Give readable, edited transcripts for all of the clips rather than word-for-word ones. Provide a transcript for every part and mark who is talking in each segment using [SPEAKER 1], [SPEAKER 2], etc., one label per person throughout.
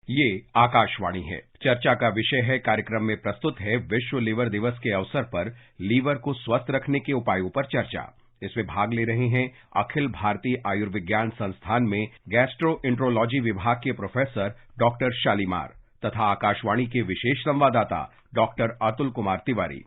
[SPEAKER 1] ये आकाशवाणी है। चर्चा का विषय है। कार्यक्रम में प्रस्तुत है विश्व लीवर दिवस के अवसर पर लीवर को स्वस्थ रखने के उपायों पर चर्चा। इसमें भाग ले रहे हैं अखिल भारतीय आयुर्विज्ञान संस्थान में गैस्ट्रोएंट्रोलॉजी विभाग के प्रोफेसर डॉक्टर शालीमार तथा आकाशवाणी के विशेष संवाददाता डॉक्टर अतुल कुमार तिवारी।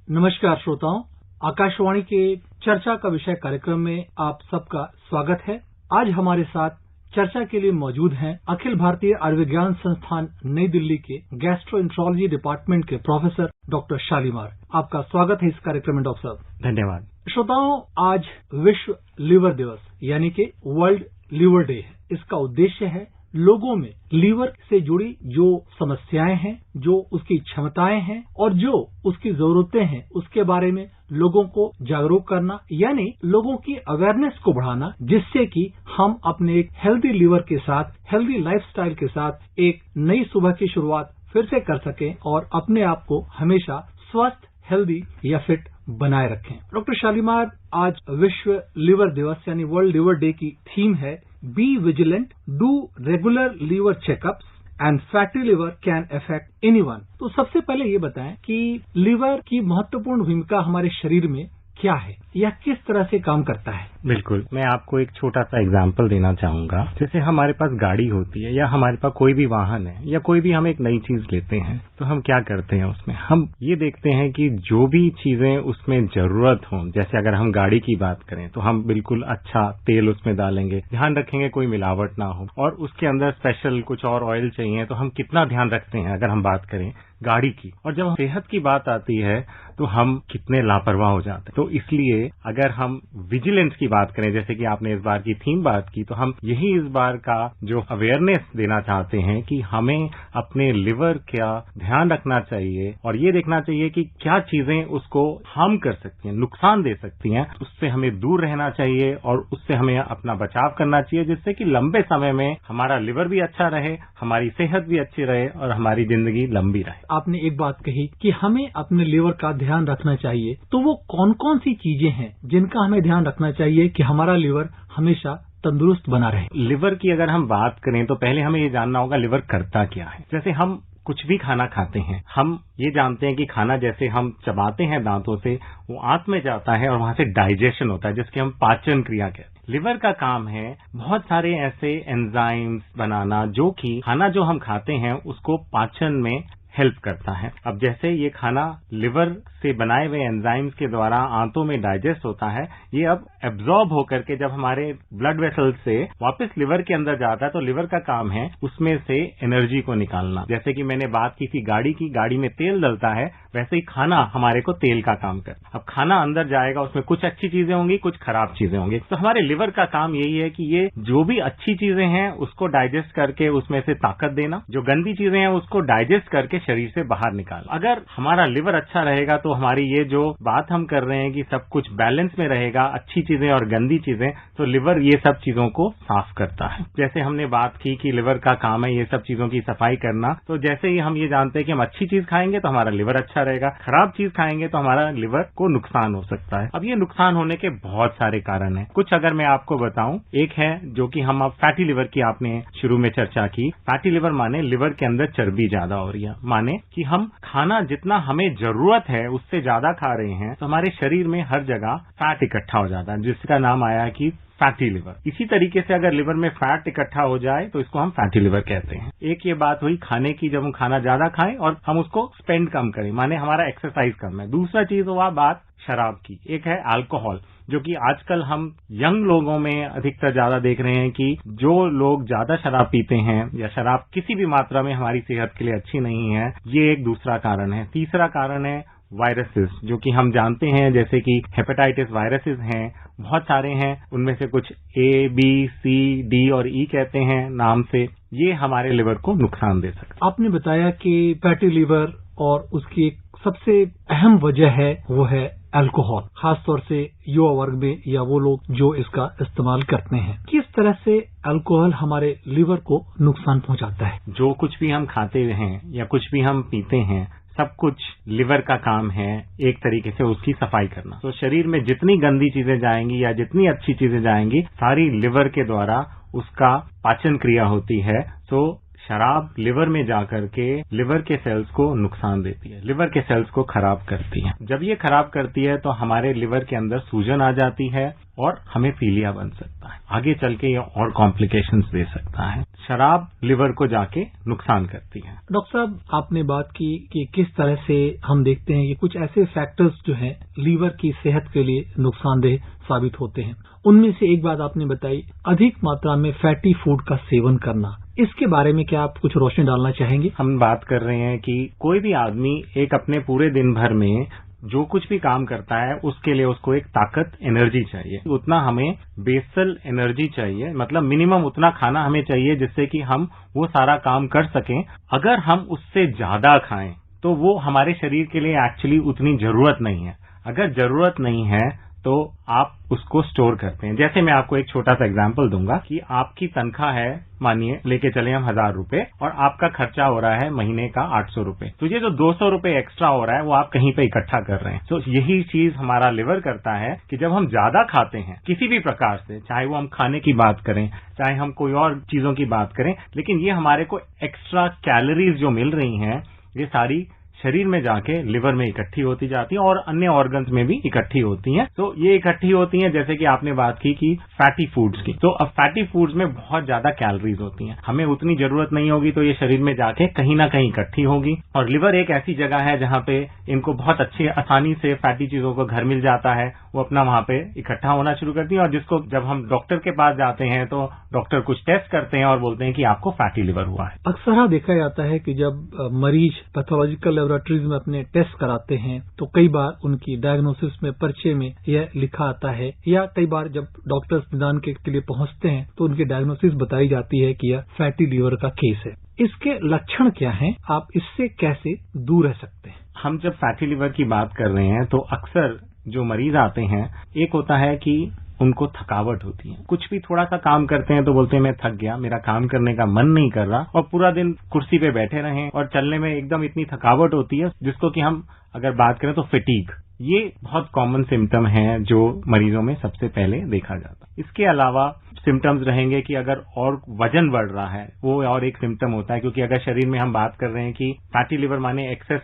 [SPEAKER 2] नमस्कार श्रोताओं, आकाशवाणी के चर्चा का विषय कार्यक्रम में आप सबका स्वागत है। आज हमारे साथ चर्चा के लिए मौजूद हैं अखिल भारतीय आयुर्विज्ञान संस्थान नई दिल्ली के गैस्ट्रोएंट्रोलॉजी डिपार्टमेंट के प्रोफेसर डॉक्टर शालीमार। आपका स्वागत है इस कार्यक्रम में डॉक्टर साहब।
[SPEAKER 3] धन्यवाद।
[SPEAKER 2] श्रोताओं, आज विश्व लीवर दिवस यानी कि वर्ल्ड लीवर डे है। इसका उद्देश्य है लोगों में लीवर से जुड़ी जो समस्याएं हैं, जो उसकी क्षमताएं हैं और जो उसकी जरूरतें हैं, उसके बारे में लोगों को जागरूक करना, यानी लोगों की अवेयरनेस को बढ़ाना, जिससे कि हम अपने एक हेल्दी लीवर के साथ, हेल्दी लाइफस्टाइल के साथ एक नई सुबह की शुरुआत फिर से कर सकें और अपने आप को हमेशा स्वस्थ, हेल्दी या फिट बनाए रखें। डॉक्टर शालीमार, आज विश्व लीवर दिवस यानी वर्ल्ड लीवर डे की थीम है be vigilant, do regular liver checkups and fatty liver can affect anyone. तो सबसे पहले ये बताएं कि लीवर की महत्वपूर्ण भूमिका हमारे शरीर में क्या है या किस तरह से काम करता है।
[SPEAKER 3] बिल्कुल, मैं आपको एक छोटा सा एग्जाम्पल देना चाहूंगा। जैसे हमारे पास गाड़ी होती है या हमारे पास कोई भी वाहन है या कोई भी हम एक नई चीज लेते हैं, तो हम क्या करते हैं उसमें हम ये देखते हैं कि जो भी चीजें उसमें जरूरत हो, जैसे अगर हम गाड़ी की बात करें तो हम बिल्कुल अच्छा तेल उसमें डालेंगे, ध्यान रखेंगे कोई मिलावट ना हो, और उसके अंदर स्पेशल कुछ और ऑयल चाहिए तो हम कितना ध्यान रखते हैं अगर हम बात करें गाड़ी की। और जब सेहत की बात आती है तो हम कितने लापरवाह हो जाते हैं। तो इसलिए अगर हम विजिलेंस की बात करें, जैसे कि आपने इस बार की थीम बात की, तो हम यही इस बार का जो अवेयरनेस देना चाहते हैं कि हमें अपने लिवर का ध्यान रखना चाहिए और ये देखना चाहिए कि क्या चीजें उसको हार्म कर सकती हैं, नुकसान दे सकती हैं, उससे हमें दूर रहना चाहिए और उससे हमें अपना बचाव करना चाहिए, जिससे कि लंबे समय में हमारा लिवर भी अच्छा रहे, हमारी सेहत भी अच्छी रहे और हमारी जिंदगी लंबी रहे।
[SPEAKER 2] आपने एक बात कही कि हमें अपने लिवर का ध्यान रखना चाहिए, तो वो कौन कौन सी चीजें हैं जिनका हमें ध्यान रखना चाहिए कि हमारा लिवर हमेशा तंदुरुस्त बना रहे।
[SPEAKER 3] लिवर की अगर हम बात करें तो पहले हमें ये जानना होगा लिवर करता क्या है। जैसे हम कुछ भी खाना खाते हैं, हम ये जानते हैं कि खाना जैसे हम चबाते हैं दांतों से, वो आंत में जाता है और वहां से डाइजेशन होता है, जिसके हम पाचन क्रिया कहते हैं। लिवर का काम है बहुत सारे ऐसे एंजाइम्स बनाना जो कि खाना जो हम खाते हैं उसको पाचन में हेल्प करता है। अब जैसे ये खाना लिवर से बनाए हुए एंजाइम्स के द्वारा आंतों में डाइजेस्ट होता है, ये अब एब्जॉर्ब होकर के जब हमारे ब्लड वेसल से वापस लिवर के अंदर जाता है, तो लिवर का काम है उसमें से एनर्जी को निकालना। जैसे कि मैंने बात की थी गाड़ी की, गाड़ी में तेल डलता है, वैसे ही खाना हमारे को तेल का काम करता है। अब खाना अंदर जाएगा, उसमें कुछ अच्छी चीजें होंगी, कुछ खराब चीजें होंगी। तो हमारे लिवर का काम यही है कि ये जो भी अच्छी चीजें हैं उसको डाइजेस्ट करके उसमें से ताकत देना, जो गंदी चीजें हैं उसको डाइजेस्ट करके शरीर से बाहर निकालना। अगर हमारा लिवर अच्छा रहेगा तो हमारी ये जो बात हम कर रहे हैं कि सब कुछ बैलेंस में रहेगा, अच्छी चीजें और गंदी चीजें, तो लिवर ये सब चीजों को साफ करता है। जैसे हमने बात की कि लिवर का काम है ये सब चीजों की सफाई करना, तो जैसे ही हम ये जानते हैं कि हम अच्छी चीज खाएंगे तो हमारा लिवर अच्छा रहेगा, खराब चीज खाएंगे तो हमारा लिवर को नुकसान हो सकता है। अब ये नुकसान होने के बहुत सारे कारण हैं। कुछ अगर मैं आपको बताऊं, एक है जो कि हम अब फैटी लिवर की आपने शुरू में चर्चा की। फैटी लिवर माने लिवर के अंदर चर्बी ज्यादा हो रही है, माने कि हम खाना जितना हमें जरूरत है उससे ज्यादा खा रहे हैं, तो हमारे शरीर में हर जगह फैट इकट्ठा हो जाता है, जिसका नाम आया कि फैटी लिवर। इसी तरीके से अगर लिवर में फैट इकट्ठा हो जाए तो इसको हम फैटी लिवर कहते हैं। एक ये बात हुई खाने की, जब हम खाना ज्यादा खाएं और हम उसको स्पेंड कम करें, माने हमारा एक्सरसाइज कम है। दूसरा चीज हुआ बात शराब की। एक है अल्कोहल, जो कि आजकल हम यंग लोगों में अधिकतर ज्यादा देख रहे हैं कि जो लोग ज्यादा शराब पीते हैं या शराब किसी भी मात्रा में हमारी सेहत के लिए अच्छी नहीं है, ये एक दूसरा कारण है। तीसरा कारण है वायरसेस, जो कि हम जानते हैं जैसे कि हेपेटाइटिस वायरसेस हैं, बहुत सारे हैं, उनमें से कुछ ए, बी, सी, डी और ई कहते हैं नाम से, ये हमारे लिवर को नुकसान दे सकते हैं।
[SPEAKER 2] आपने बताया कि फैटी लिवर और उसकी एक सबसे अहम वजह है वो है अल्कोहल, खासतौर से युवा वर्ग में या वो लोग जो इसका इस्तेमाल करते हैं। किस तरह से अल्कोहल हमारे लिवर को नुकसान पहुंचाता है?
[SPEAKER 3] जो कुछ भी हम खाते हैं या कुछ भी हम पीते हैं, सब कुछ लिवर का काम है एक तरीके से उसकी सफाई करना। तो शरीर में जितनी गंदी चीजें जाएंगी या जितनी अच्छी चीजें जाएंगी, सारी लिवर के द्वारा उसका पाचन क्रिया होती है। तो शराब लिवर में जाकर के लिवर के सेल्स को नुकसान देती है, लिवर के सेल्स को खराब करती है। जब ये खराब करती है तो हमारे लिवर के अंदर सूजन आ जाती है और हमें पीलिया बन सकता है। आगे चल के ये और कॉम्प्लिकेशंस दे सकता है। शराब लिवर को जाके नुकसान करती है।
[SPEAKER 2] डॉक्टर साहब, आपने बात की कि किस तरह से हम देखते हैं कि कुछ ऐसे फैक्टर्स जो हैं लीवर की सेहत के लिए नुकसानदेह साबित होते हैं। उनमें से एक बात आपने बताई, अधिक मात्रा में फैटी फूड का सेवन करना। इसके बारे में क्या आप कुछ रोशनी डालना चाहेंगे?
[SPEAKER 3] हम बात कर रहे हैं कि कोई भी आदमी एक अपने पूरे दिन भर में जो कुछ भी काम करता है उसके लिए उसको एक ताकत एनर्जी चाहिए। उतना हमें बेसल एनर्जी चाहिए, मतलब मिनिमम उतना खाना हमें चाहिए जिससे कि हम वो सारा काम कर सकें। अगर हम उससे ज्यादा खाएं तो वो हमारे शरीर के लिए एक्चुअली उतनी जरूरत नहीं है। अगर जरूरत नहीं है तो आप उसको स्टोर करते हैं। जैसे मैं आपको एक छोटा सा एग्जांपल दूंगा कि आपकी तनख्वाह है, मानिए लेके चले हम 1000 रुपए, और आपका खर्चा हो रहा है महीने का 800 रुपए। तो ये जो 200 रुपए एक्स्ट्रा हो रहा है वो आप कहीं पे इकट्ठा कर रहे हैं। तो यही चीज हमारा लिवर करता है कि जब हम ज्यादा खाते हैं किसी भी प्रकार से, चाहे वो हम खाने की बात करें, चाहे हम कोई और चीजों की बात करें, लेकिन ये हमारे को एक्स्ट्रा कैलोरीज जो मिल रही हैं ये सारी शरीर में जाके लिवर में इकट्ठी होती जाती है और अन्य ऑर्गन्स में भी इकट्ठी होती हैं। तो ये इकट्ठी होती हैं, जैसे कि आपने बात की कि फैटी फूड्स की। तो अब फैटी फूड्स में बहुत ज्यादा कैलोरीज होती हैं, हमें उतनी जरूरत नहीं होगी, तो ये शरीर में जाके कहीं ना कहीं इकट्ठी होगी। और लिवर एक ऐसी जगह है जहां पे इनको बहुत अच्छी आसानी से फैटी चीजों को घर मिल जाता है, वो अपना वहां पे इकट्ठा होना शुरू करती है। और जिसको जब हम डॉक्टर के पास जाते हैं तो डॉक्टर कुछ टेस्ट करते हैं और बोलते हैं कि आपको फैटी लिवर हुआ है।
[SPEAKER 2] अक्सर देखा जाता है कि जब मरीज पैथोलॉजिकल लेबोरेटरीज में अपने टेस्ट कराते हैं तो कई बार उनकी डायग्नोसिस में पर्चे में यह लिखा आता है, या कई बार जब डॉक्टर्स निदान के लिए पहुंचते हैं तो उनकी डायग्नोसिस बताई जाती है कि यह फैटी लीवर का केस है। इसके लक्षण क्या हैं? आप इससे कैसे दूर रह सकते हैं?
[SPEAKER 3] हम जब फैटी लिवर की बात कर रहे हैं तो अक्सर जो मरीज आते हैं, एक होता है कि उनको थकावट होती है, कुछ भी थोड़ा सा काम करते हैं तो बोलते हैं मैं थक गया, मेरा काम करने का मन नहीं कर रहा, और पूरा दिन कुर्सी पे बैठे रहें और चलने में एकदम इतनी थकावट होती है जिसको कि हम अगर बात करें तो फटीग। ये बहुत कॉमन सिम्टम है जो मरीजों में सबसे पहले देखा जाता है। इसके अलावा सिम्टम्स रहेंगे कि अगर और वजन बढ़ रहा है, वो और एक सिम्टम होता है, क्योंकि अगर शरीर में हम बात कर रहे हैं कि फैटी लिवर माने एक्सेस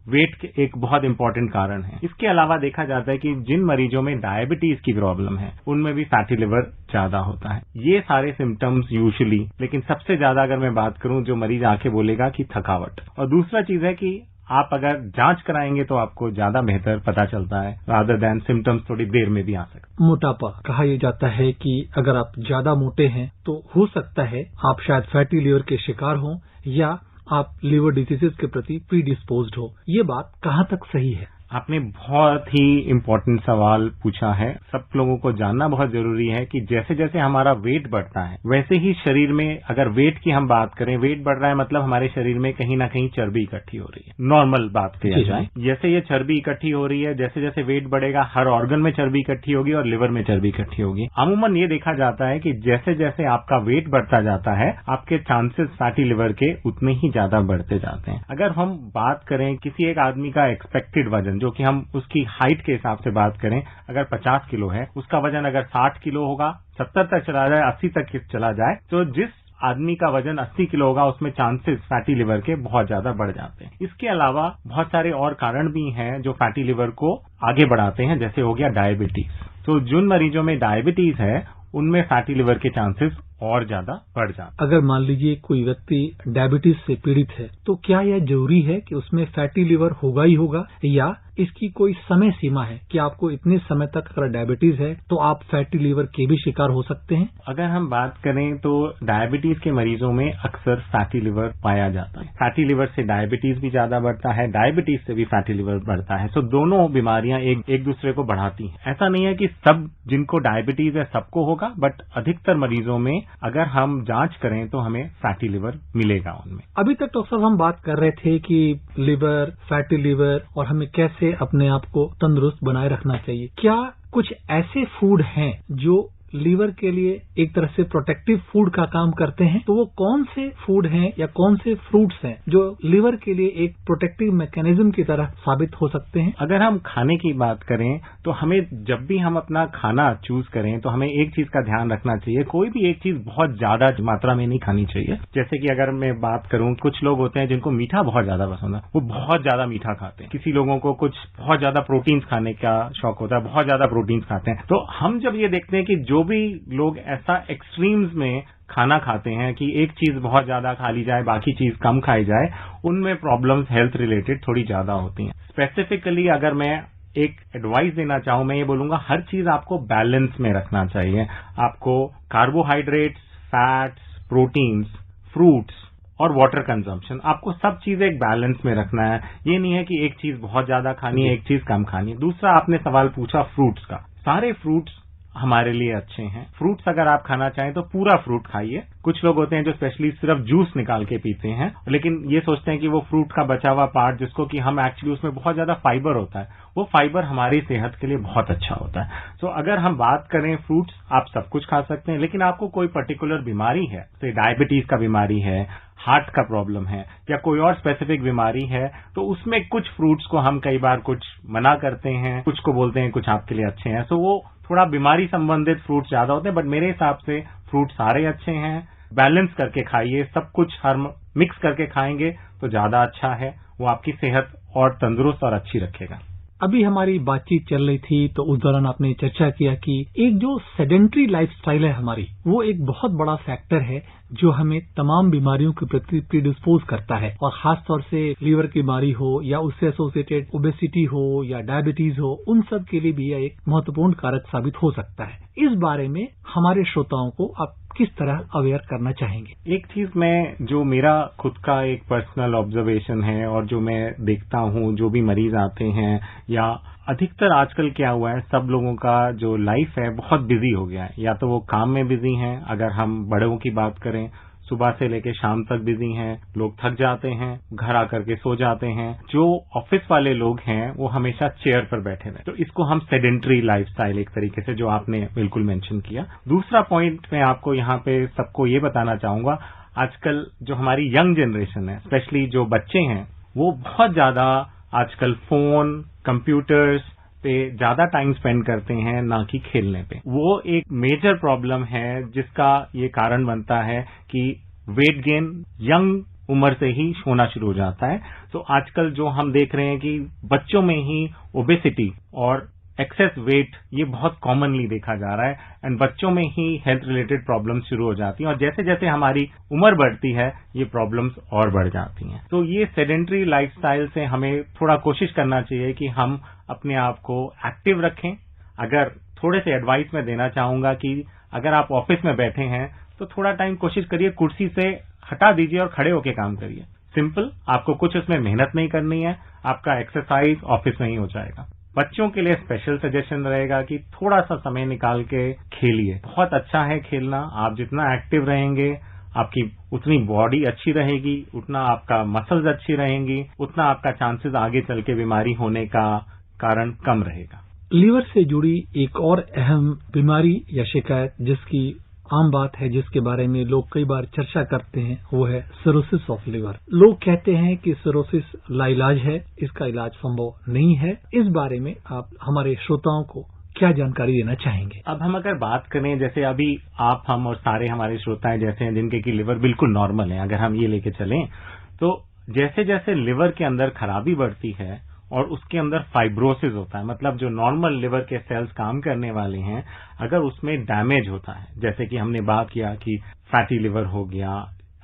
[SPEAKER 3] वेट के एक बहुत इंपॉर्टेंट कारण है। इसके अलावा देखा जाता है कि जिन मरीजों में डायबिटीज की प्रॉब्लम है उनमें भी फैटी लिवर ज्यादा होता है। ये सारे सिम्टम्स यूजुअली, लेकिन सबसे ज्यादा अगर मैं बात करूं जो मरीज आके बोलेगा कि थकावट। और दूसरा चीज है कि आप अगर जांच कराएंगे तो आपको ज्यादा बेहतर पता चलता है, रादर देन सिम्टम्स थोड़ी देर में भी आ सकते।
[SPEAKER 2] मोटापा कहा यह जाता है कि अगर आप ज्यादा मोटे हैं तो हो सकता है आप शायद फैटी लिवर के शिकार हों या आप लिवर डिसीजेज के प्रति प्रीडिस्पोज्ड हो। ये बात कहाँ तक सही है?
[SPEAKER 3] आपने बहुत ही इम्पोर्टेंट सवाल पूछा है। सब लोगों को जानना बहुत जरूरी है कि जैसे जैसे हमारा वेट बढ़ता है वैसे ही शरीर में, अगर वेट की हम बात करें, वेट बढ़ रहा है मतलब हमारे शरीर में कहीं ना कहीं चर्बी इकट्ठी हो रही है। नॉर्मल बात किया जाए, जैसे ये चर्बी इकट्ठी हो रही है, जैसे जैसे वेट बढ़ेगा हर ऑर्गन में चर्बी इकट्ठी होगी और लिवर में चर्बी इकट्ठी होगी। अमूमन ये देखा जाता है कि जैसे जैसे आपका वेट बढ़ता जाता है आपके चांसेस फैटी लिवर के उतने ही ज्यादा बढ़ते जाते हैं। अगर हम बात करें किसी एक आदमी का एक्सपेक्टेड वजन, जो कि हम उसकी हाइट के हिसाब से बात करें, अगर 50 किलो है, उसका वजन अगर 60 किलो होगा, 70 तक चला जाए, 80 तक चला जाए, तो जिस आदमी का वजन 80 किलो होगा उसमें चांसेस फैटी लिवर के बहुत ज्यादा बढ़ जाते हैं। इसके अलावा बहुत सारे और कारण भी हैं जो फैटी लिवर को आगे बढ़ाते हैं, जैसे हो गया डायबिटीज। तो जिन मरीजों में डायबिटीज है उनमें फैटी लिवर के चांसेस और ज्यादा बढ़ जाते।
[SPEAKER 2] अगर मान लीजिए कोई व्यक्ति डायबिटीज से पीड़ित है तो क्या यह जरूरी है कि उसमें फैटी लिवर होगा ही होगा, या इसकी कोई समय सीमा है कि आपको इतने समय तक अगर डायबिटीज है तो आप फैटी लिवर के भी शिकार हो सकते हैं?
[SPEAKER 3] अगर हम बात करें तो डायबिटीज के मरीजों में अक्सर फैटी लिवर पाया जाता है। फैटी लिवर से डायबिटीज भी ज्यादा बढ़ता है, डायबिटीज से भी फैटी लिवर बढ़ता है। तो दोनों बीमारियां एक दूसरे को बढ़ाती हैं। ऐसा नहीं है कि सब जिनको डायबिटीज है सबको होगा, बट अधिकतर मरीजों में अगर हम जांच करें तो हमें फैटी लिवर मिलेगा उनमें।
[SPEAKER 2] अभी तक डॉक्टर साहब हम बात कर रहे थे कि लिवर, फैटी लिवर और हमें कैसे अपने आप को तंदुरुस्त बनाए रखना चाहिए। क्या कुछ ऐसे फूड हैं जो लीवर के लिए एक तरह से प्रोटेक्टिव फूड का काम करते हैं, तो वो कौन से फूड हैं या कौन से फ्रूट्स हैं जो लीवर के लिए एक प्रोटेक्टिव मैकेनिज्म की तरह साबित हो सकते हैं?
[SPEAKER 3] अगर हम खाने की बात करें तो हमें जब भी हम अपना खाना चूज करें तो हमें एक चीज का ध्यान रखना चाहिए, कोई भी एक चीज बहुत ज्यादा मात्रा में नहीं खानी चाहिए। जैसे कि अगर मैं बात करूं, कुछ लोग होते हैं जिनको मीठा बहुत ज्यादा पसंद है, वो बहुत ज्यादा मीठा खाते हैं। किसी लोगों को कुछ बहुत ज्यादा प्रोटीन्स खाने का शौक होता है, बहुत ज्यादा प्रोटीन्स खाते हैं। तो हम जब ये देखते हैं कि जो भी लोग ऐसा एक्सट्रीम्स में खाना खाते हैं कि एक चीज बहुत ज्यादा खा ली जाए, बाकी चीज कम खाई जाए, उनमें प्रॉब्लम्स हेल्थ रिलेटेड थोड़ी ज्यादा होती हैं। स्पेसिफिकली अगर मैं एक एडवाइस देना चाहूं, मैं ये बोलूंगा हर चीज आपको बैलेंस में रखना चाहिए। आपको कार्बोहाइड्रेट्स, फैट्स, प्रोटीन्स, फ्रूट्स और वाटर कंजम्पशन, आपको सब चीजें एक बैलेंस में रखना है। ये नहीं है कि एक चीज बहुत ज्यादा खानी है, एक चीज कम खानी है। दूसरा, आपने सवाल पूछा फ्रूट्स का। सारे फ्रूट्स हमारे लिए अच्छे हैं। फ्रूट्स अगर आप खाना चाहें तो पूरा फ्रूट खाइए। कुछ लोग होते हैं जो स्पेशली सिर्फ जूस निकाल के पीते हैं, लेकिन ये सोचते हैं कि वो फ्रूट का बचा हुआ पार्ट, जिसको कि हम एक्चुअली उसमें बहुत ज्यादा फाइबर होता है, वो फाइबर हमारी सेहत के लिए बहुत अच्छा होता है। तो अगर हम बात करें फ्रूट्स, आप सब कुछ खा सकते हैं, लेकिन आपको कोई पर्टिकुलर बीमारी है, जैसे डायबिटीज का बीमारी है, हार्ट का प्रॉब्लम है या कोई और स्पेसिफिक बीमारी है, तो उसमें कुछ फ्रूट्स को हम कई बार कुछ मना करते हैं, कुछ को बोलते हैं कुछ आपके लिए अच्छे हैं। तो वो थोड़ा बीमारी संबंधित फ्रूट्स ज्यादा होते हैं, बट मेरे हिसाब से फ्रूट सारे अच्छे हैं। बैलेंस करके खाइए, सब कुछ हम मिक्स करके खाएंगे तो ज्यादा अच्छा है, वो आपकी सेहत और तंदुरुस्त और अच्छी रखेगा।
[SPEAKER 2] अभी हमारी बातचीत चल रही थी तो उस दौरान आपने चर्चा किया कि एक जो सेडेंट्री लाइफस्टाइल है हमारी, वो एक बहुत बड़ा फैक्टर है जो हमें तमाम बीमारियों के प्रति प्रीडिस्पोज करता है, और खासतौर से लीवर की बीमारी हो या उससे एसोसिएटेड ओबेसिटी हो या डायबिटीज हो, उन सब के लिए भी यह एक महत्वपूर्ण कारक साबित हो सकता है। इस बारे में हमारे श्रोताओं को आप किस तरह अवेयर करना चाहेंगे?
[SPEAKER 3] एक चीज मैं, जो मेरा खुद का एक पर्सनल ऑब्जर्वेशन है और जो मैं देखता हूं, जो भी मरीज आते हैं या अधिकतर आजकल क्या हुआ है, सब लोगों का जो लाइफ है बहुत बिजी हो गया है। या तो वो काम में बिजी हैं, अगर हम बड़ों की बात करें, सुबह से लेकर शाम तक बिजी हैं, लोग थक जाते हैं, घर आकर के सो जाते हैं। जो ऑफिस वाले लोग हैं वो हमेशा चेयर पर बैठे रहते, तो इसको हम सेडेंट्री लाइफस्टाइल एक तरीके से, जो आपने बिल्कुल मेंशन किया। दूसरा पॉइंट मैं आपको यहाँ पे सबको ये बताना चाहूंगा, आजकल जो हमारी यंग जनरेशन है, स्पेशली जो बच्चे हैं, वो बहुत ज्यादा आजकल फोन, कंप्यूटर्स पे ज्यादा टाइम स्पेंड करते हैं, ना कि खेलने पे। वो एक मेजर प्रॉब्लम है जिसका ये कारण बनता है कि वेट गेन यंग उम्र से ही होना शुरू हो जाता है। तो आजकल जो हम देख रहे हैं कि बच्चों में ही ओबेसिटी और एक्सेस वेट ये बहुत कॉमनली देखा जा रहा है, एंड बच्चों में ही हेल्थ रिलेटेड प्रॉब्लम्स शुरू हो जाती हैं, और जैसे जैसे हमारी उम्र बढ़ती है ये प्रॉब्लम्स और बढ़ जाती हैं। तो ये सेडेंट्री लाइफस्टाइल से हमें थोड़ा कोशिश करना चाहिए कि हम अपने आप को एक्टिव रखें। अगर थोड़े से एडवाइस मैं देना चाहूंगा कि अगर आप ऑफिस में बैठे हैं तो थोड़ा टाइम कोशिश करिए, कुर्सी से हटा दीजिए और खड़े होकर काम करिए। सिंपल, आपको कुछ उसमें मेहनत नहीं करनी है, आपका एक्सरसाइज ऑफिस में ही हो जाएगा। बच्चों के लिए स्पेशल सजेशन रहेगा कि थोड़ा सा समय निकाल के खेलिए। बहुत अच्छा है खेलना, आप जितना एक्टिव रहेंगे आपकी उतनी बॉडी अच्छी रहेगी, उतना आपका मसल्स अच्छी रहेंगी, उतना आपका चांसेस आगे चल के बीमारी होने का कारण कम रहेगा।
[SPEAKER 2] लीवर से जुड़ी एक और अहम बीमारी या शिकायत जिसकी आम बात है, जिसके बारे में लोग कई बार चर्चा करते हैं, वो है सिरोसिस ऑफ लिवर। लोग कहते हैं कि सिरोसिस लाइलाज है, इसका इलाज संभव नहीं है। इस बारे में आप हमारे श्रोताओं को क्या जानकारी देना चाहेंगे?
[SPEAKER 3] अब हम अगर बात करें, जैसे अभी आप, हम और सारे हमारे श्रोताएं जैसे हैं जिनके की लिवर बिल्कुल नॉर्मल है, अगर हम ये लेके चलें तो जैसे जैसे लिवर के अंदर खराबी बढ़ती है और उसके अंदर फाइब्रोसिस होता है, मतलब जो नॉर्मल लिवर के सेल्स काम करने वाले हैं, अगर उसमें डैमेज होता है, जैसे कि हमने बात किया कि फैटी लिवर हो गया,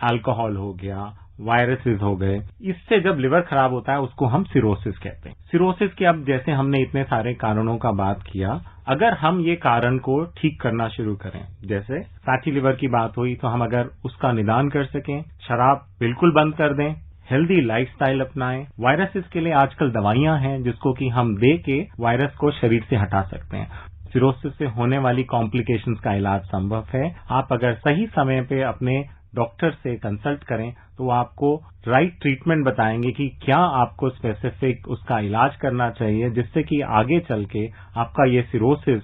[SPEAKER 3] अल्कोहल हो गया, वायरसेस हो गए, इससे जब लिवर खराब होता है उसको हम सिरोसिस कहते हैं। सिरोसिस के अब जैसे हमने इतने सारे कारणों का बात किया, अगर हम ये कारण को ठीक करना शुरू करें, जैसे फैटी लिवर की बात हुई, तो हम अगर उसका निदान कर सकें, शराब बिल्कुल बंद कर दें, हेल्दी लाइफस्टाइल अपनाएं। वायरसेस के लिए आजकल दवाइयां हैं जिसको कि हम दे के वायरस को शरीर से हटा सकते हैं। सिरोसिस से होने वाली कॉम्प्लिकेशंस का इलाज संभव है। आप अगर सही समय पे अपने डॉक्टर से कंसल्ट करें तो वो आपको राइट ट्रीटमेंट बताएंगे कि क्या आपको स्पेसिफिक उसका इलाज करना चाहिए, जिससे कि आगे चल के आपका ये सिरोसिस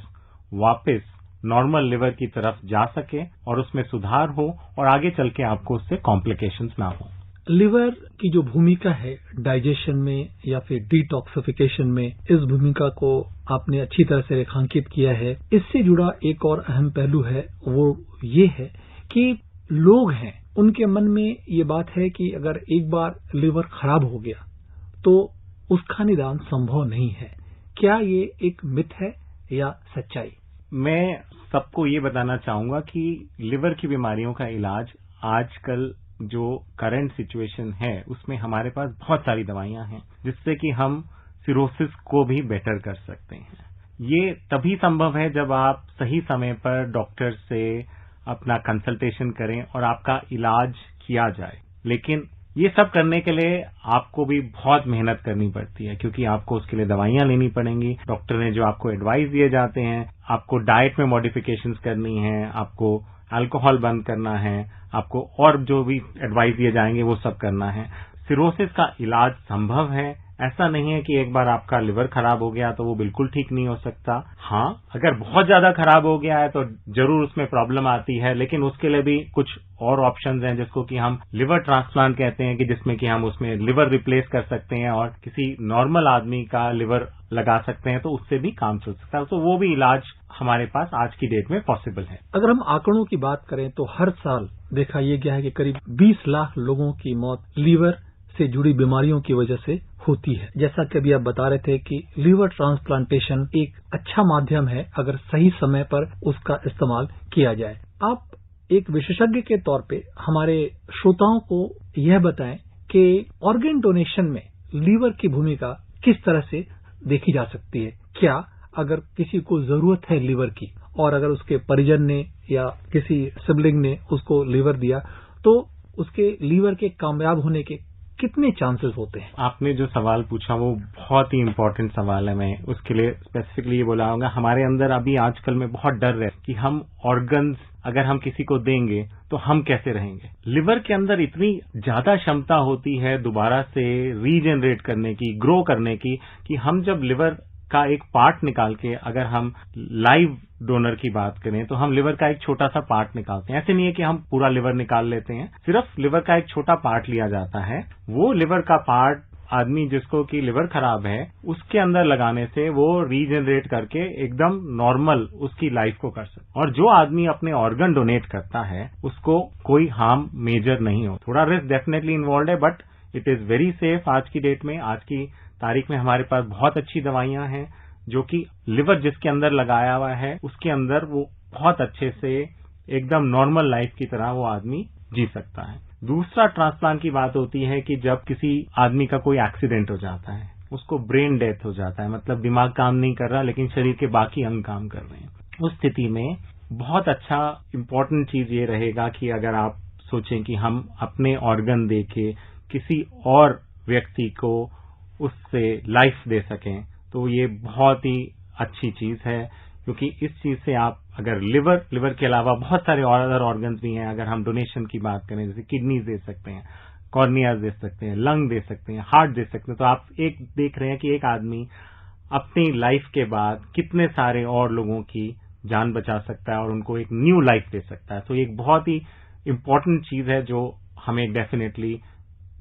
[SPEAKER 3] वापस नॉर्मल लिवर की तरफ जा सके और उसमें सुधार हो और आगे चल के आपको उससे कॉम्प्लिकेशंस ना हो।
[SPEAKER 2] लिवर की जो भूमिका है डाइजेशन में या फिर डिटॉक्सिफिकेशन में, इस भूमिका को आपने अच्छी तरह से रेखांकित किया है। इससे जुड़ा एक और अहम पहलू है, वो ये है कि लोग हैं, उनके मन में ये बात है कि अगर एक बार लिवर खराब हो गया तो उसका निदान संभव नहीं है। क्या ये एक मिथ है या सच्चाई?
[SPEAKER 3] मैं सबको ये बताना चाहूंगा कि लिवर की बीमारियों का इलाज आजकल जो करंट सिचुएशन है उसमें हमारे पास बहुत सारी दवाइयां हैं जिससे कि हम सिरोसिस को भी बेटर कर सकते हैं। ये तभी संभव है जब आप सही समय पर डॉक्टर से अपना कंसल्टेशन करें और आपका इलाज किया जाए। लेकिन ये सब करने के लिए आपको भी बहुत मेहनत करनी पड़ती है, क्योंकि आपको उसके लिए दवाइयां लेनी पड़ेंगी। डॉक्टर ने जो आपको एडवाइस दिए जाते हैं, आपको डाइट में मॉडिफिकेशंस करनी है, आपको अल्कोहल बंद करना है, आपको और जो भी एडवाइस दिए जाएंगे वो सब करना है। सिरोसिस का इलाज संभव है। ऐसा नहीं है कि एक बार आपका लिवर खराब हो गया तो वो बिल्कुल ठीक नहीं हो सकता। हाँ, अगर बहुत ज्यादा खराब हो गया है तो जरूर उसमें प्रॉब्लम आती है, लेकिन उसके लिए भी कुछ और ऑप्शंस हैं जिसको कि हम लिवर ट्रांसप्लांट कहते हैं, कि जिसमें कि हम उसमें लिवर रिप्लेस कर सकते हैं और किसी नॉर्मल आदमी का लिवर लगा सकते हैं, तो उससे भी काम चल सकता है। तो वो भी इलाज हमारे पास आज की डेट में पॉसिबल है।
[SPEAKER 2] अगर हम आंकड़ों की बात करें तो हर साल देखा यह गया है कि करीब 20 लाख लोगों की मौत लीवर से जुड़ी बीमारियों की वजह से होती है। जैसा कि अभी आप बता रहे थे कि लीवर ट्रांसप्लांटेशन एक अच्छा माध्यम है अगर सही समय पर उसका इस्तेमाल किया जाए। आप एक विशेषज्ञ के तौर पे हमारे श्रोताओं को यह बताएं कि ऑर्गन डोनेशन में लीवर की भूमिका किस तरह से देखी जा सकती है। क्या अगर किसी को जरूरत है लीवर की और अगर उसके परिजन ने या किसी सिबलिंग ने उसको लीवर दिया तो उसके लीवर के कामयाब होने के कितने चांसेस होते हैं?
[SPEAKER 3] आपने जो सवाल पूछा वो बहुत ही इम्पोर्टेंट सवाल है। मैं उसके लिए स्पेसिफिकली ये बोलाऊंगा, हमारे अंदर अभी आजकल में बहुत डर है कि हम ऑर्गन्स अगर हम किसी को देंगे तो हम कैसे रहेंगे। लिवर के अंदर इतनी ज्यादा क्षमता होती है दोबारा से रीजनरेट करने की, ग्रो करने की, कि हम जब लिवर का एक पार्ट निकाल के, अगर हम लाइव डोनर की बात करें तो हम लिवर का एक छोटा सा पार्ट निकालते हैं। ऐसे नहीं है कि हम पूरा लिवर निकाल लेते हैं, सिर्फ लिवर का एक छोटा पार्ट लिया जाता है। वो लिवर का पार्ट आदमी जिसको कि लिवर खराब है उसके अंदर लगाने से वो रीजनरेट करके एकदम नॉर्मल उसकी लाइफ को कर सकता। और जो आदमी अपने ऑर्गन डोनेट करता है उसको कोई हार्म मेजर नहीं हो। थोड़ा रिस्क डेफिनेटली इन्वॉल्व है, but it is very safe. आज की डेट में, आज की तारीख में हमारे पास बहुत अच्छी दवाइयां हैं जो कि लिवर जिसके अंदर लगाया हुआ है उसके अंदर वो बहुत अच्छे से एकदम नॉर्मल लाइफ की तरह वो आदमी जी सकता है। दूसरा ट्रांसप्लांट की बात होती है कि जब किसी आदमी का कोई एक्सीडेंट हो जाता है, उसको ब्रेन डेथ हो जाता है, मतलब दिमाग काम नहीं कर रहा लेकिन शरीर के बाकी अंग काम कर रहे हैं। उस स्थिति में बहुत अच्छा इम्पोर्टेंट चीज ये रहेगा कि अगर आप सोचें कि हम अपने ऑर्गन दे के किसी और व्यक्ति को उससे लाइफ दे सकें, तो ये बहुत ही अच्छी चीज है। क्योंकि इस चीज से आप अगर लिवर के अलावा बहुत सारे और अदर ऑर्गन्स भी हैं, अगर हम डोनेशन की बात करें, जैसे किडनीज दे सकते हैं, कॉर्नियाज दे सकते हैं, लंग दे सकते हैं, हार्ट दे सकते हैं, तो आप एक देख रहे हैं कि एक आदमी अपनी लाइफ के बाद कितने सारे और लोगों की जान बचा सकता है और उनको एक न्यू लाइफ दे सकता है। तो एक बहुत ही इम्पोर्टेंट चीज है जो हमें डेफिनेटली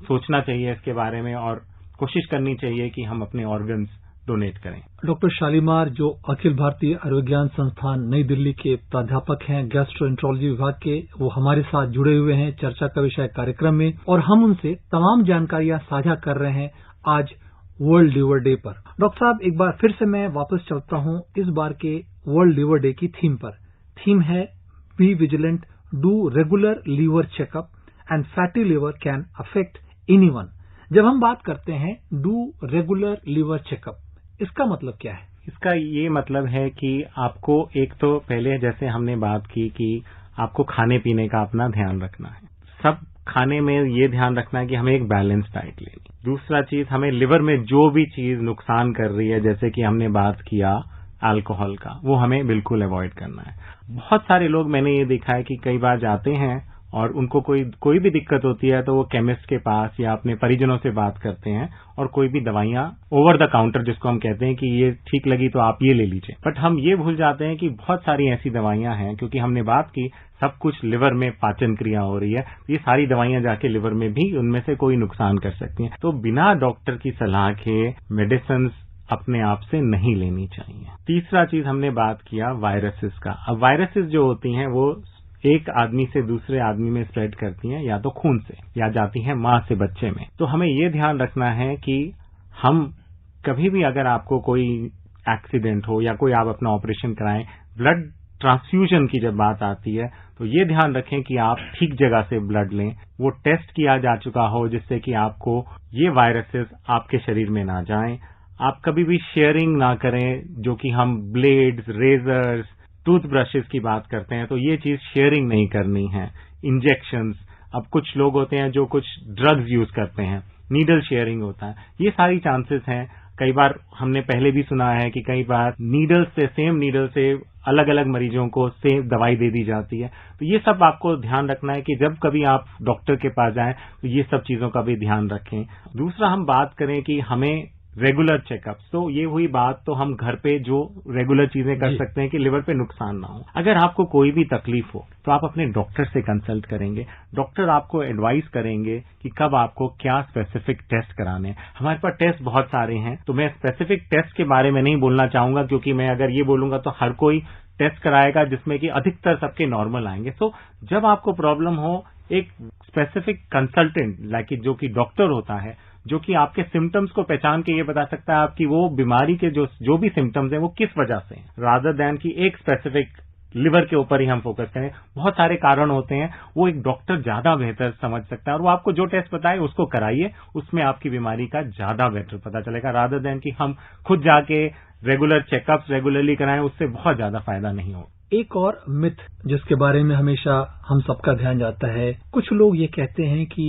[SPEAKER 3] सोचना चाहिए इसके बारे में और कोशिश करनी चाहिए कि हम अपने ऑर्गन्स डोनेट करें।
[SPEAKER 2] डॉक्टर शालीमार जो अखिल भारतीय आयुर्विज्ञान संस्थान नई दिल्ली के प्राध्यापक हैं गैस्ट्रोएंट्रोलॉजी विभाग के, वो हमारे साथ जुड़े हुए हैं चर्चा का विषय कार्यक्रम में और हम उनसे तमाम जानकारियां साझा कर रहे हैं आज वर्ल्ड लिवर डे पर। डॉक्टर साहब, एक बार फिर से मैं वापस चलता हूं इस बार के वर्ल्ड लिवर डे की थीम पर। थीम है be vigilant, do regular liver checkup and fatty liver can affect anyone. जब हम बात करते हैं डू रेगुलर लीवर चेकअप, इसका मतलब क्या है?
[SPEAKER 3] इसका ये मतलब है कि आपको एक तो पहले जैसे हमने बात की कि आपको खाने पीने का अपना ध्यान रखना है। सब खाने में ये ध्यान रखना है कि हमें एक बैलेंस डाइट लेनी। दूसरा चीज, हमें लिवर में जो भी चीज नुकसान कर रही है, जैसे कि हमने बात किया अल्कोहल का, वो हमें बिल्कुल अवॉइड करना है। बहुत सारे लोग मैंने ये देखा है कि कई बार जाते हैं और उनको कोई भी दिक्कत होती है तो वो केमिस्ट के पास या अपने परिजनों से बात करते हैं और कोई भी दवाइयां ओवर द काउंटर जिसको हम कहते हैं कि ये ठीक लगी तो आप ये ले लीजिए। बट हम ये भूल जाते हैं कि बहुत सारी ऐसी दवाइयां हैं, क्योंकि हमने बात की सब कुछ लिवर में पाचन क्रिया हो रही है, ये सारी दवाइयां जाके लिवर में भी उनमें से कोई नुकसान कर सकती हैं। तो बिना डॉक्टर की सलाह के मेडिसिन अपने आप से नहीं लेनी चाहिए। तीसरा चीज हमने बात किया वायरसेस का। अब वायरसेस जो होती हैं वो एक आदमी से दूसरे आदमी में स्प्रेड करती हैं, या तो खून से या जाती हैं मां से बच्चे में। तो हमें ये ध्यान रखना है कि हम कभी भी अगर आपको कोई एक्सीडेंट हो या कोई आप अपना ऑपरेशन कराएं, ब्लड ट्रांसफ्यूजन की जब बात आती है तो ये ध्यान रखें कि आप ठीक जगह से ब्लड लें, वो टेस्ट किया जा चुका हो जिससे कि आपको ये वायरसेस आपके शरीर में ना जाएं। आप कभी भी शेयरिंग ना करें, जो कि हम ब्लेड्स, रेजर्स, टूथब्रशेस की बात करते हैं, तो ये चीज शेयरिंग नहीं करनी है। इंजेक्शंस, अब कुछ लोग होते हैं जो कुछ ड्रग्स यूज करते हैं, नीडल शेयरिंग होता है, ये सारी चांसेस हैं। कई बार हमने पहले भी सुना है कि कई बार सेम नीडल से अलग अलग मरीजों को सेम दवाई दे दी जाती है। तो ये सब आपको ध्यान रखना है कि जब कभी आप डॉक्टर के पास जाएं तो ये सब चीजों का भी ध्यान रखें। दूसरा हम बात करें कि हमें रेगुलर चेकअप्स, तो ये हुई बात तो हम घर पे जो रेगुलर चीजें कर सकते हैं कि लिवर पे नुकसान ना हो। अगर आपको कोई भी तकलीफ हो तो आप अपने डॉक्टर से कंसल्ट करेंगे, डॉक्टर आपको एडवाइस करेंगे कि कब आपको क्या स्पेसिफिक टेस्ट कराने हैं। हमारे पास टेस्ट बहुत सारे हैं, तो मैं स्पेसिफिक टेस्ट के बारे में नहीं बोलना चाहूंगा, क्योंकि मैं अगर ये बोलूंगा तो हर कोई टेस्ट कराएगा जिसमें कि अधिकतर सबके नॉर्मल आएंगे। तो जब आपको प्रॉब्लम हो, एक स्पेसिफिक कंसल्टेंट लाइक जो कि डॉक्टर होता है, जो कि आपके सिम्टम्स को पहचान के ये बता सकता है आपकी वो बीमारी के जो भी सिम्टम्स हैं वो किस वजह से हैं, रादर देन कि एक स्पेसिफिक लिवर के ऊपर ही हम फोकस करें। बहुत सारे कारण होते हैं, वो एक डॉक्टर ज्यादा बेहतर समझ सकता है, और वो आपको जो टेस्ट बताए उसको कराइए, उसमें आपकी बीमारी का ज्यादा बेटर पता चलेगा, रादर देन कि हम खुद जाके रेगुलर चेकअप्स रेगुलरली कराएं, उससे बहुत ज्यादा फायदा नहीं हो।
[SPEAKER 2] एक और मिथ जिसके बारे में हमेशा हम सबका ध्यान जाता है, कुछ लोग ये कहते हैं कि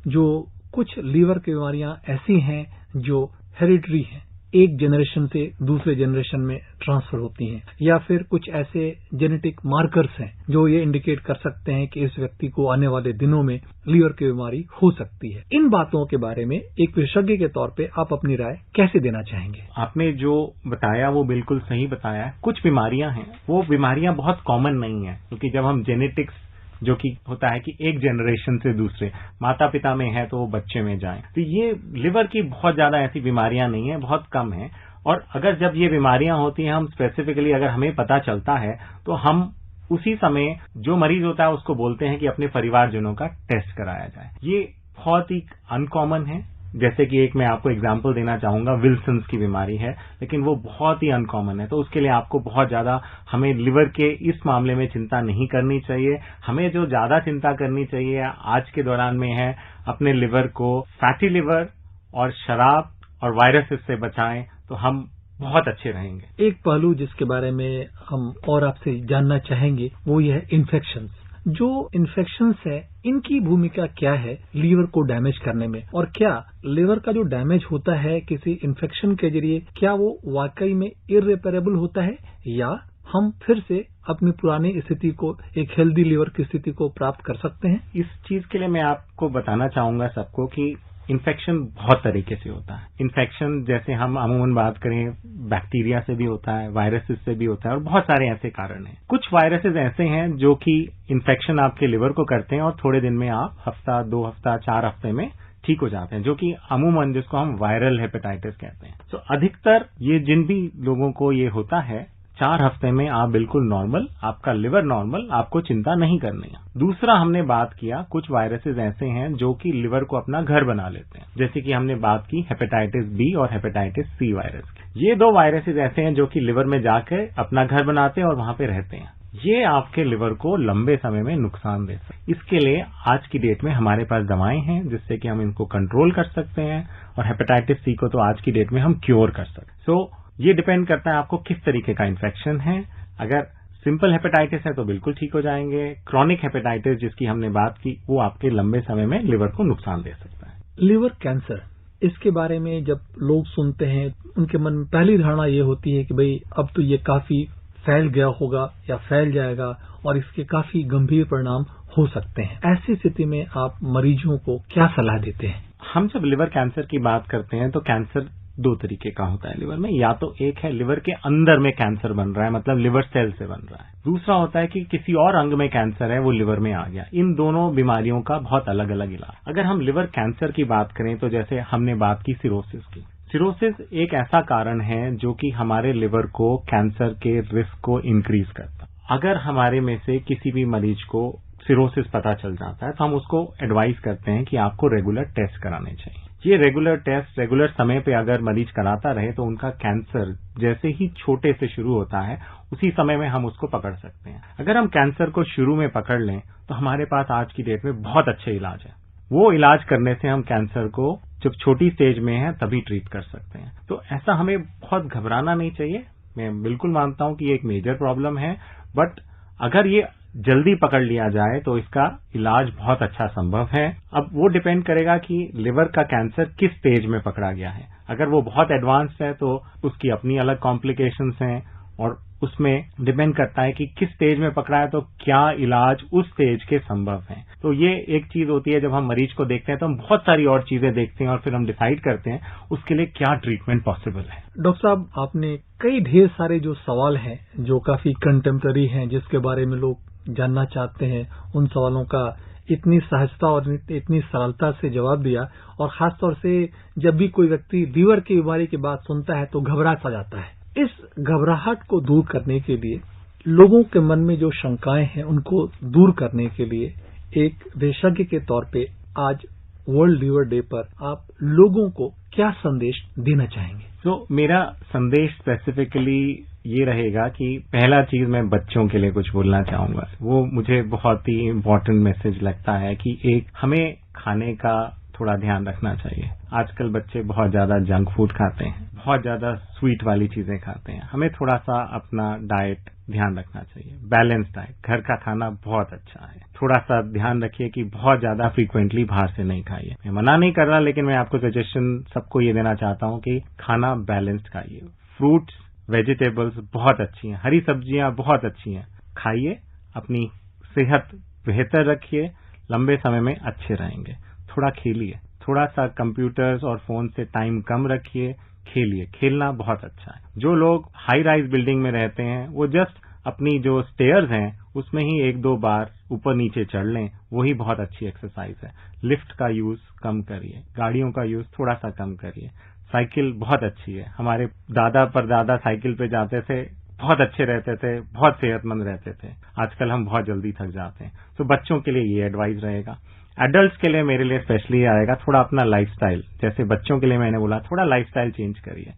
[SPEAKER 2] जो कुछ लीवर की बीमारियां ऐसी हैं जो हेरिडिटरी हैं, एक जनरेशन से दूसरे जनरेशन में ट्रांसफर होती हैं, या फिर कुछ ऐसे जेनेटिक मार्कर्स हैं जो ये इंडिकेट कर सकते हैं कि इस व्यक्ति को आने वाले दिनों में लीवर की बीमारी हो सकती है। इन बातों के बारे में एक विशेषज्ञ के तौर पे आप अपनी राय कैसे देना चाहेंगे?
[SPEAKER 3] आपने जो बताया वो बिल्कुल सही बताया है। कुछ बीमारियां हैं, वो बीमारियां बहुत कॉमन नहीं है, क्योंकि जब हम जेनेटिक्स जो कि होता है कि एक जनरेशन से दूसरे माता पिता में है तो वो बच्चे में जाए, तो ये लिवर की बहुत ज्यादा ऐसी बीमारियां नहीं है, बहुत कम है। और अगर जब ये बीमारियां होती हैं, हम स्पेसिफिकली अगर हमें पता चलता है तो हम उसी समय जो मरीज होता है उसको बोलते हैं कि अपने परिवारजनों का टेस्ट कराया जाए। ये बहुत ही अनकॉमन है। जैसे कि एक मैं आपको एग्जांपल देना चाहूंगा, विल्सन्स की बीमारी है, लेकिन वो बहुत ही अनकॉमन है, तो उसके लिए आपको बहुत ज्यादा हमें लिवर के इस मामले में चिंता नहीं करनी चाहिए। हमें जो ज्यादा चिंता करनी चाहिए आज के दौरान में है अपने लिवर को फैटी लिवर और शराब और वायरसेस से बचाएं, तो हम बहुत अच्छे रहेंगे।
[SPEAKER 2] एक पहलू जिसके बारे में हम और आपसे जानना चाहेंगे वो ये है इन्फेक्शंस। जो इन्फेक्शंस है, इनकी भूमिका क्या है लीवर को डैमेज करने में, और क्या लीवर का जो डैमेज होता है किसी इन्फेक्शन के जरिए, क्या वो वाकई में इर्रिपेरेबल होता है, या हम फिर से अपनी पुरानी स्थिति को, एक हेल्दी लीवर की स्थिति को प्राप्त कर सकते हैं?
[SPEAKER 3] इस चीज के लिए मैं आपको बताना चाहूंगा सबको कि इन्फेक्शन बहुत तरीके से होता है। इन्फेक्शन जैसे हम अमूमन बात करें बैक्टीरिया से भी होता है, वायरसेस से भी होता है, और बहुत सारे ऐसे कारण हैं। कुछ वायरसेस ऐसे हैं जो कि इन्फेक्शन आपके लिवर को करते हैं और थोड़े दिन में आप हफ्ता, 2 हफ्ता, 4 हफ्ते में ठीक हो जाते हैं, जो कि अमूमन जिसको हम वायरल हेपेटाइटिस कहते हैं। तो अधिकतर ये जिन भी लोगों को ये होता है, 4 हफ्ते में आप बिल्कुल नॉर्मल, आपका लिवर नॉर्मल, आपको चिंता नहीं करनी है। दूसरा हमने बात किया, कुछ वायरसेस ऐसे हैं जो कि लिवर को अपना घर बना लेते हैं, जैसे कि हमने बात की हेपेटाइटिस बी और हेपेटाइटिस सी वायरस की। ये 2 वायरसेस ऐसे हैं जो कि लिवर में जाकर अपना घर बनाते हैं और वहां पे रहते हैं। ये आपके लिवर को लंबे समय में नुकसान दे सकते हैं। इसके लिए आज की डेट में हमारे पास दवाएं हैं जिससे कि हम इनको कंट्रोल कर सकते हैं, और हेपेटाइटिस सी को तो आज की डेट में हम क्योर कर सकते हैं। सो ये डिपेंड करता है आपको किस तरीके का इन्फेक्शन है। अगर सिंपल हेपेटाइटिस है तो बिल्कुल ठीक हो जाएंगे। क्रॉनिक हेपेटाइटिस जिसकी हमने बात की, वो आपके लंबे समय में लिवर को नुकसान दे सकता है।
[SPEAKER 2] लिवर कैंसर, इसके बारे में जब लोग सुनते हैं उनके मन में पहली धारणा ये होती है कि भाई अब तो ये काफी फैल गया होगा या फैल जाएगा और इसके काफी गंभीर परिणाम हो सकते हैं। ऐसी स्थिति में आप मरीजों को क्या सलाह देते हैं?
[SPEAKER 3] हम जब लिवर कैंसर की बात करते हैं तो कैंसर दो तरीके का होता है लिवर में। या तो एक है लिवर के अंदर में कैंसर बन रहा है, मतलब लिवर सेल से बन रहा है। दूसरा होता है कि किसी और अंग में कैंसर है, वो लिवर में आ गया। इन दोनों बीमारियों का बहुत अलग अलग इलाज। अगर हम लिवर कैंसर की बात करें तो जैसे हमने बात की सिरोसिस की। सिरोसिस एक ऐसा कारण है जो कि हमारे लिवर को कैंसर के रिस्क को इंक्रीज करता है। अगर हमारे में से किसी भी मरीज को सिरोसिस पता चल जाता है तो हम उसको एडवाइस करते हैं कि आपको रेगुलर टेस्ट कराने चाहिए। ये रेगुलर टेस्ट रेगुलर समय पे अगर मरीज कराता रहे तो उनका कैंसर जैसे ही छोटे से शुरू होता है उसी समय में हम उसको पकड़ सकते हैं। अगर हम कैंसर को शुरू में पकड़ लें तो हमारे पास आज की डेट में बहुत अच्छे इलाज है। वो इलाज करने से हम कैंसर को जब छोटी स्टेज में है तभी ट्रीट कर सकते हैं। तो ऐसा हमें बहुत घबराना नहीं चाहिए। मैं बिल्कुल मानता हूं कि ये एक मेजर प्रॉब्लम है, बट अगर ये जल्दी पकड़ लिया जाए तो इसका इलाज बहुत अच्छा संभव है। अब वो डिपेंड करेगा कि लिवर का कैंसर किस स्टेज में पकड़ा गया है। अगर वो बहुत एडवांस्ड है तो उसकी अपनी अलग कॉम्प्लिकेशंस हैं और उसमें डिपेंड करता है कि किस स्टेज में पकड़ा है तो क्या इलाज उस स्टेज के संभव हैं। तो ये एक चीज होती है, जब हम मरीज को देखते हैं तो हम बहुत सारी और चीजें देखते हैं और फिर हम डिसाइड करते हैं उसके लिए क्या ट्रीटमेंट पॉसिबल है।
[SPEAKER 2] डॉक्टर साहब, आपने कई ढेर सारे जो सवाल हैं जो काफी कंटेम्पररी हैं, जिसके बारे में लोग जानना चाहते हैं, उन सवालों का इतनी सहजता और इतनी सरलता से जवाब दिया। और खासतौर से जब भी कोई व्यक्ति लीवर की बीमारी की बात सुनता है तो घबरा सा जाता है। इस घबराहट को दूर करने के लिए, लोगों के मन में जो शंकाएं हैं उनको दूर करने के लिए, एक विशेषज्ञ के तौर पे आज वर्ल्ड लीवर डे पर आप लोगों को क्या संदेश देना चाहेंगे?
[SPEAKER 3] तो मेरा संदेश स्पेसिफिकली ये रहेगा कि पहला चीज मैं बच्चों के लिए कुछ बोलना चाहूंगा। वो मुझे बहुत ही इम्पोर्टेंट मैसेज लगता है कि एक हमें खाने का थोड़ा ध्यान रखना चाहिए। आजकल बच्चे बहुत ज्यादा जंक फूड खाते हैं, बहुत ज्यादा स्वीट वाली चीजें खाते हैं। हमें थोड़ा सा अपना डाइट ध्यान रखना चाहिए, बैलेंस डाइट। घर का खाना बहुत अच्छा है। थोड़ा सा ध्यान रखिए कि बहुत ज्यादा फ्रीक्वेंटली बाहर से नहीं खाइए। मैं मना नहीं कर रहा, लेकिन मैं आपको सजेशन सबको ये देना चाहता हूं कि खाना बैलेंस्ड खाइए। फ्रूट्स, वेजिटेबल्स बहुत अच्छी हैं, हरी सब्जियां बहुत अच्छी हैं, खाइए। अपनी सेहत बेहतर रखिए, लंबे समय में अच्छे रहेंगे। थोड़ा खेलिए, थोड़ा सा कंप्यूटर्स और फोन से टाइम कम रखिए, खेलिए। खेलना बहुत अच्छा है। जो लोग हाई राइज बिल्डिंग में रहते हैं वो जस्ट अपनी जो स्टेयर्स हैं उसमें ही एक दो बार ऊपर नीचे चढ़ लें, वही बहुत अच्छी एक्सरसाइज है। लिफ्ट का यूज कम करिए, गाड़ियों का यूज थोड़ा सा कम करिए। साइकिल बहुत अच्छी है। हमारे दादा परदादा साइकिल पे जाते थे, बहुत अच्छे रहते थे, बहुत सेहतमंद रहते थे। आजकल हम बहुत जल्दी थक जाते हैं। तो बच्चों के लिए ये एडवाइस रहेगा। एडल्ट्स के लिए मेरे लिए स्पेशली आएगा थोड़ा अपना लाइफस्टाइल। जैसे बच्चों के लिए मैंने बोला थोड़ा लाइफस्टाइल चेंज करिए,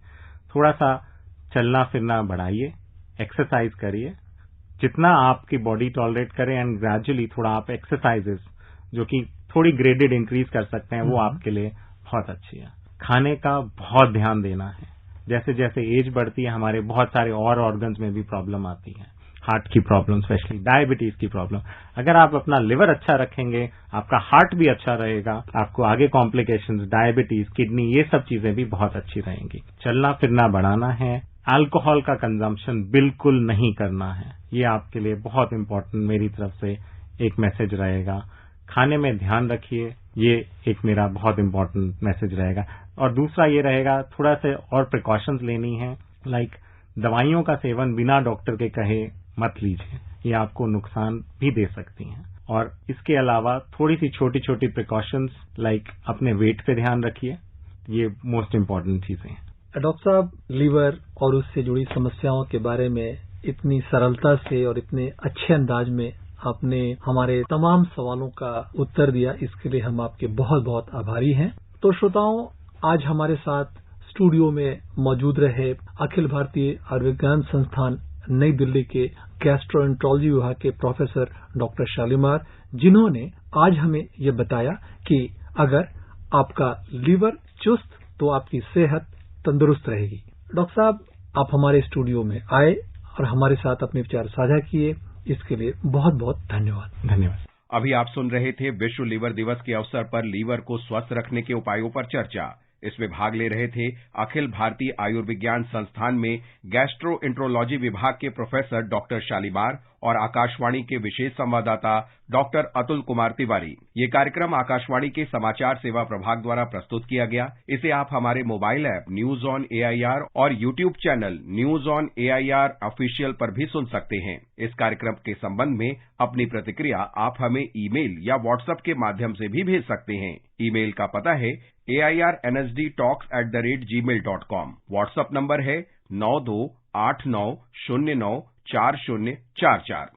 [SPEAKER 3] थोड़ा सा चलना फिरना बढ़ाइए, एक्सरसाइज करिए जितना आपकी बॉडी टॉलरेट करे, एंड ग्रेजुअली थोड़ा आप एक्सरसाइजेस जो कि थोड़ी ग्रेडेड इंक्रीज कर सकते हैं वो आपके लिए बहुत अच्छी है। खाने का बहुत ध्यान देना है। जैसे जैसे एज बढ़ती है हमारे बहुत सारे और ऑर्गन्स में भी प्रॉब्लम आती है, हार्ट की प्रॉब्लम, स्पेशली डायबिटीज की प्रॉब्लम। अगर आप अपना लिवर अच्छा रखेंगे, आपका हार्ट भी अच्छा रहेगा, आपको आगे कॉम्प्लिकेशंस, डायबिटीज, किडनी, ये सब चीजें भी बहुत अच्छी रहेंगी। चलना फिरना बढ़ाना है। अल्कोहल का कंजम्पशन बिल्कुल नहीं करना है। ये आपके लिए बहुत इंपॉर्टेंट मेरी तरफ से एक मैसेज रहेगा। खाने में ध्यान रखिए, ये एक मेरा बहुत इंपॉर्टेंट मैसेज रहेगा। और दूसरा ये रहेगा थोड़ा से और प्रिकॉशंस लेनी है, लाइक दवाइयों का सेवन बिना डॉक्टर के कहे मत लीजिए, ये आपको नुकसान भी दे सकती हैं। और इसके अलावा थोड़ी सी छोटी छोटी प्रिकॉशंस, लाइक अपने वेट पे ध्यान रखिए, ये मोस्ट इंपॉर्टेंट चीजें हैं।
[SPEAKER 2] डॉक्टर साहब, लीवर और उससे जुड़ी समस्याओं के बारे में इतनी सरलता से और इतने अच्छे अंदाज में आपने हमारे तमाम सवालों का उत्तर दिया, इसके लिए हम आपके बहुत बहुत आभारी हैं। तो श्रोताओं, आज हमारे साथ स्टूडियो में मौजूद रहे अखिल भारतीय आयुर्विज्ञान संस्थान नई दिल्ली के गैस्ट्रोएंटरोलॉजी विभाग के प्रोफेसर डॉक्टर शालीमार, जिन्होंने आज हमें ये बताया कि अगर आपका लीवर चुस्त तो आपकी सेहत तंदुरुस्त रहेगी। डॉक्टर साहब, आप हमारे स्टूडियो में आए और हमारे साथ अपने विचार साझा किए, इसके लिए बहुत बहुत धन्यवाद।
[SPEAKER 3] धन्यवाद।
[SPEAKER 1] अभी आप सुन रहे थे विश्व लीवर दिवस के अवसर पर लीवर को स्वस्थ रखने के उपायों पर चर्चा। इसमें भाग ले रहे थे अखिल भारतीय आयुर्विज्ञान संस्थान में गैस्ट्रोएंटरोलॉजी विभाग के प्रोफेसर डॉक्टर शालीमार और आकाशवाणी के विशेष संवाददाता डॉक्टर अतुल कुमार तिवारी। ये कार्यक्रम आकाशवाणी के समाचार सेवा प्रभाग द्वारा प्रस्तुत किया गया। इसे आप हमारे mobile app news on AIR और YouTube channel news on AIR official पर भी सुन सकते हैं। इस कार्यक्रम के संबंध में अपनी प्रतिक्रिया आप हमें ईमेल या व्हाट्सएप के माध्यम से भी भेज सकते हैं। ईमेल का पता है airnsdtalks@gmail.com। व्हाट्सएप नंबर है 9289094044।